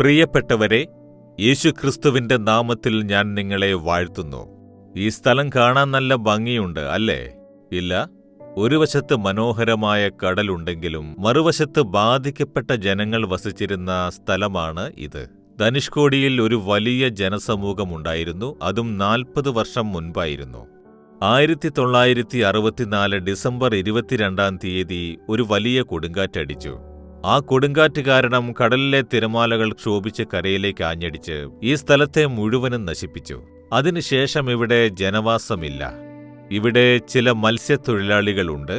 പ്രിയപ്പെട്ടവരെ, യേശുക്രിസ്തുവിന്റെ നാമത്തിൽ ഞാൻ നിങ്ങളെ വാഴ്ത്തുന്നു. ഈ സ്ഥലം കാണാൻ നല്ല ഭംഗിയുണ്ട് അല്ലേ? ഇല്ല, ഒരു വശത്ത് മനോഹരമായ കടലുണ്ടെങ്കിലും മറുവശത്ത് ബാധിക്കപ്പെട്ട ജനങ്ങൾ വസിച്ചിരുന്ന സ്ഥലമാണ് ഇത്. ധനുഷ്കോടിയിൽ ഒരു വലിയ ജനസമൂഹമുണ്ടായിരുന്നു. അതും 40 വർഷം മുൻപായിരുന്നു. 1964 ഡിസംബർ 22 ഒരു വലിയ കൊടുങ്കാറ്റടിച്ചു. ആ കൊടുങ്കാറ്റ് കാരണം കടലിലെ തിരമാലകൾ ക്ഷോഭിച്ച് കരയിലേക്ക് ആഞ്ഞടിച്ച് ഈ സ്ഥലത്തെ മുഴുവനും നശിപ്പിച്ചു. അതിനുശേഷം ഇവിടെ ജനവാസമില്ല. ഇവിടെ ചില മത്സ്യത്തൊഴിലാളികളുണ്ട്.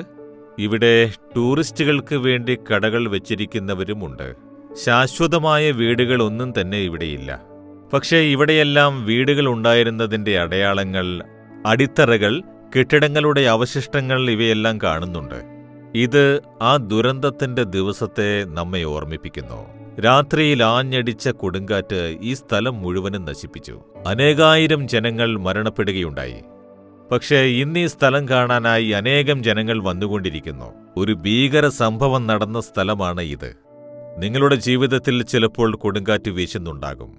ഇവിടെ ടൂറിസ്റ്റുകൾക്ക് വേണ്ടി കടകൾ വെച്ചിരിക്കുന്നവരുമുണ്ട്. ശാശ്വതമായ വീടുകളൊന്നും തന്നെ ഇവിടെയില്ല. പക്ഷേ ഇവിടെയെല്ലാം വീടുകൾ ഉണ്ടായിരുന്നതിന്റെ അടയാളങ്ങൾ, അടിത്തറകൾ, കെട്ടിടങ്ങളുടെ അവശിഷ്ടങ്ങൾ ഇവയെല്ലാം കാണുന്നുണ്ട്. ഇത് ആ ദുരന്തത്തിന്റെ ദിവസത്തെ നമ്മെ ഓർമ്മിപ്പിക്കുന്നു. രാത്രിയിൽ ആഞ്ഞടിച്ച കൊടുങ്കാറ്റ് ഈ സ്ഥലം മുഴുവനും നശിപ്പിച്ചു. അനേകായിരം ജനങ്ങൾ മരണപ്പെടുകയുണ്ടായി. പക്ഷേ ഇന്ന് ഈ സ്ഥലം കാണാനായി അനേകം ജനങ്ങൾ വന്നുകൊണ്ടിരിക്കുന്നു. ഒരു ഭീകര സംഭവം നടന്ന സ്ഥലമാണ് ഇത്. നിങ്ങളുടെ ജീവിതത്തിൽ ചിലപ്പോൾ കൊടുങ്കാറ്റ് വീശുന്നുണ്ടാകും.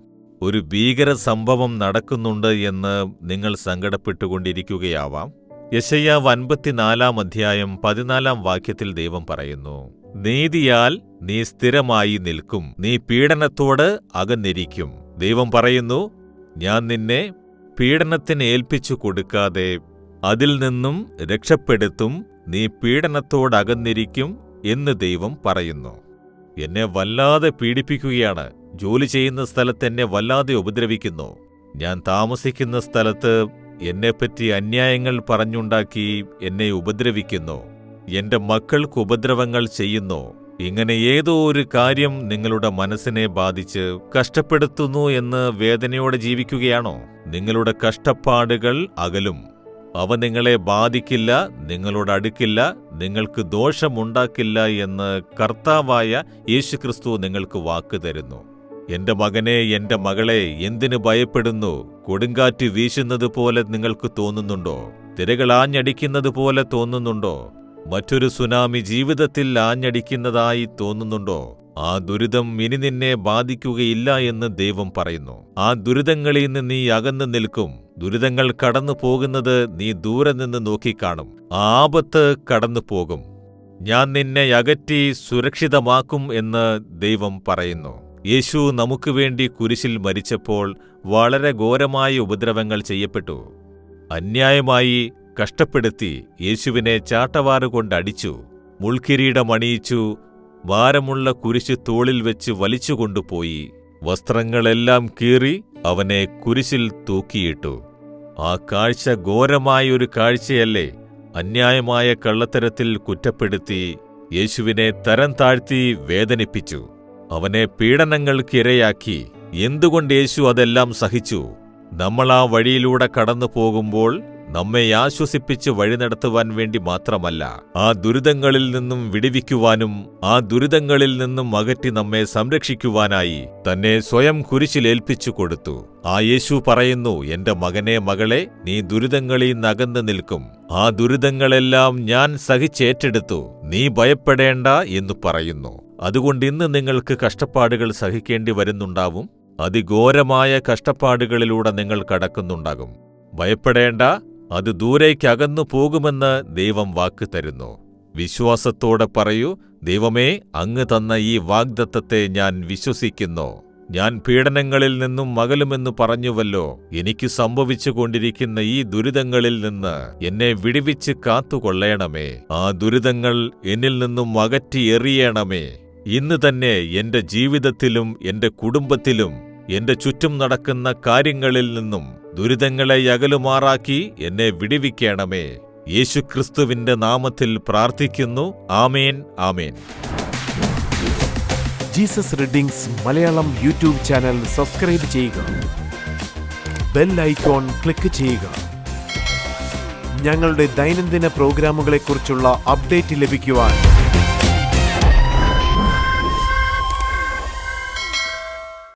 ഒരു ഭീകര സംഭവം നടക്കുന്നുണ്ട് എന്ന് നിങ്ങൾ സങ്കടപ്പെട്ടുകൊണ്ടിരിക്കുകയാവാം. യെശയ്യാവ് 54 അധ്യായം 14 വാക്യത്തിൽ ദൈവം പറയുന്നു, നീതിയാൽ നീ സ്ഥിരമായി നിൽക്കും, നീ പീഡനത്തോട് അകന്നിരിക്കും. ദൈവം പറയുന്നു, ഞാൻ നിന്നെ പീഡനത്തിന് ഏൽപ്പിച്ചു കൊടുക്കാതെ അതിൽ നിന്നും രക്ഷപ്പെടുത്തും, നീ പീഡനത്തോടകന്നിരിക്കും എന്ന് ദൈവം പറയുന്നു. എന്നെ വല്ലാതെ പീഡിപ്പിക്കുകയാണ്. ജോലി ചെയ്യുന്ന സ്ഥലത്ത് എന്നെ വല്ലാതെ ഉപദ്രവിക്കുന്നു. ഞാൻ താമസിക്കുന്ന സ്ഥലത്ത് എന്നെപ്പറ്റി അന്യായങ്ങൾ പറഞ്ഞുണ്ടാക്കി എന്നെ ഉപദ്രവിക്കുന്നു. എന്റെ മക്കൾക്ക് ഉപദ്രവങ്ങൾ ചെയ്യുന്നു. ഇങ്ങനെ ഏതോ ഒരു കാര്യം നിങ്ങളുടെ മനസ്സിനെ ബാധിച്ച് കഷ്ടപ്പെടുത്തുന്നു എന്ന് വേദനയോടെ ജീവിക്കുകയാണോ? നിങ്ങളുടെ കഷ്ടപ്പാടുകൾ അകലും. അവ നിങ്ങളെ ബാധിക്കില്ല, നിങ്ങളോട് അടുക്കില്ല, നിങ്ങൾക്ക് ദോഷമുണ്ടാക്കില്ല എന്ന് കർത്താവായ യേശുക്രിസ്തു നിങ്ങൾക്ക് വാക്ക് തരുന്നു. എന്റെ മകനെ, എന്റെ മകളെ, എന്തിനു ഭയപ്പെടുന്നു? കൊടുങ്കാറ്റ് വീശുന്നത് പോലെ നിങ്ങൾക്ക് തോന്നുന്നുണ്ടോ? തിരകൾ ആഞ്ഞടിക്കുന്നത് പോലെ തോന്നുന്നുണ്ടോ? മറ്റൊരു സുനാമി ജീവിതത്തിൽ ആഞ്ഞടിക്കുന്നതായി തോന്നുന്നുണ്ടോ? ആ ദുരിതം ഇനി നിന്നെ ബാധിക്കുകയില്ല എന്ന് ദൈവം പറയുന്നു. ആ ദുരിതങ്ങളിൽ നിന്ന് നീ അകന്നു നിൽക്കും. ദുരിതങ്ങൾ കടന്നു പോകുന്നത് നീ ദൂരെ നിന്ന് നോക്കിക്കാണും. ആ ആപത്ത് കടന്നു പോകും. ഞാൻ നിന്നെ അകറ്റി സുരക്ഷിതമാക്കും എന്ന് ദൈവം പറയുന്നു. യേശു നമുക്ക് വേണ്ടി കുരിശിൽ മരിച്ചപ്പോൾ വളരെ ഘോരമായ ഉപദ്രവങ്ങൾ ചെയ്യപ്പെട്ടു. അന്യായമായി കഷ്ടപ്പെടുത്തി യേശുവിനെ ചാട്ടവാറുകൊണ്ടടിച്ചു, മുൾക്കിരീടമണിയിച്ചു, ഭാരമുള്ള കുരിശ് തോളിൽ വെച്ച് വലിച്ചുകൊണ്ടുപോയി, വസ്ത്രങ്ങളെല്ലാം കീറി അവനെ കുരിശിൽ തൂക്കിയിട്ടു. ആ കാഴ്ച ഘോരമായൊരു കാഴ്ചയല്ലേ? അന്യായമായ കള്ളത്തരത്തിൽ കുറ്റപ്പെടുത്തി യേശുവിനെ തരം താഴ്ത്തി വേദനിപ്പിച്ചു. അവനെ പീഡനങ്ങൾക്കിരയാക്കി. എന്തുകൊണ്ട് യേശു അതെല്ലാം സഹിച്ചു? നമ്മൾ ആ വഴിയിലൂടെ കടന്നു പോകുമ്പോൾ നമ്മെ ആശ്വസിപ്പിച്ച് വഴി നടത്തുവാൻ വേണ്ടി മാത്രമല്ല, ആ ദുരിതങ്ങളിൽ നിന്നും വിടുവിക്കുവാനും ആ ദുരിതങ്ങളിൽ നിന്നും അകറ്റി നമ്മെ സംരക്ഷിക്കുവാനായി തന്നെ സ്വയം കുരിശിലേൽപ്പിച്ചു കൊടുത്തു. ആ യേശു പറയുന്നു, എന്റെ മകനെ, മകളെ, നീ ദുരിതങ്ങളിൽ നകന്നു നിൽക്കും. ആ ദുരിതങ്ങളെല്ലാം ഞാൻ സഹിച്ചേറ്റെടുത്തു, നീ ഭയപ്പെടേണ്ട എന്ന് പറയുന്നു. അതുകൊണ്ട് ഇന്ന് നിങ്ങൾക്ക് കഷ്ടപ്പാടുകൾ സഹിക്കേണ്ടി വരുന്നുണ്ടാവും. അതിഘോരമായ കഷ്ടപ്പാടുകളിലൂടെ നിങ്ങൾ കടക്കുന്നുണ്ടാകും. ഭയപ്പെടേണ്ട, അത് ദൂരേക്കകന്നു പോകുമെന്ന് ദൈവം വാക്ക് തരുന്നു. വിശ്വാസത്തോടെ പറയൂ, ദൈവമേ, അങ്ങ് തന്ന ഈ വാഗ്ദത്തത്തെ ഞാൻ വിശ്വസിക്കുന്നു. ഞാൻ പീഡനങ്ങളിൽ നിന്നും അകലുമെന്ന് പറഞ്ഞുവല്ലോ. എനിക്ക് സംഭവിച്ചുകൊണ്ടിരിക്കുന്ന ഈ ദുരിതങ്ങളിൽ നിന്ന് എന്നെ വിടുവിച്ച് കാത്തുകൊള്ളേണമേ. ആ ദുരിതങ്ങൾ എന്നിൽ നിന്നും അകറ്റി എറിയണമേ. ഇന്ന് തന്നെ എന്റെ ജീവിതത്തിലും എന്റെ കുടുംബത്തിലും എന്റെ ചുറ്റും നടക്കുന്ന കാര്യങ്ങളിൽ നിന്നും ദുരിതങ്ങളെ അകലുമാറാക്കി എന്നെ വിടുവിക്കണമേ. യേശുക്രിസ്തുവിന്റെ നാമത്തിൽ പ്രാർത്ഥിക്കുന്നു. Amen, amen. Jesus readings Malayalam YouTube channel subscribe ചെയ്യുക. ബെൽ ഐക്കോൺ ക്ലിക്ക് ചെയ്യുക. ഞങ്ങളുടെ ദൈനംദിന പ്രോഗ്രാമുകളെക്കുറിച്ചുള്ള അപ്ഡേറ്റ് ലഭിക്കുവാൻ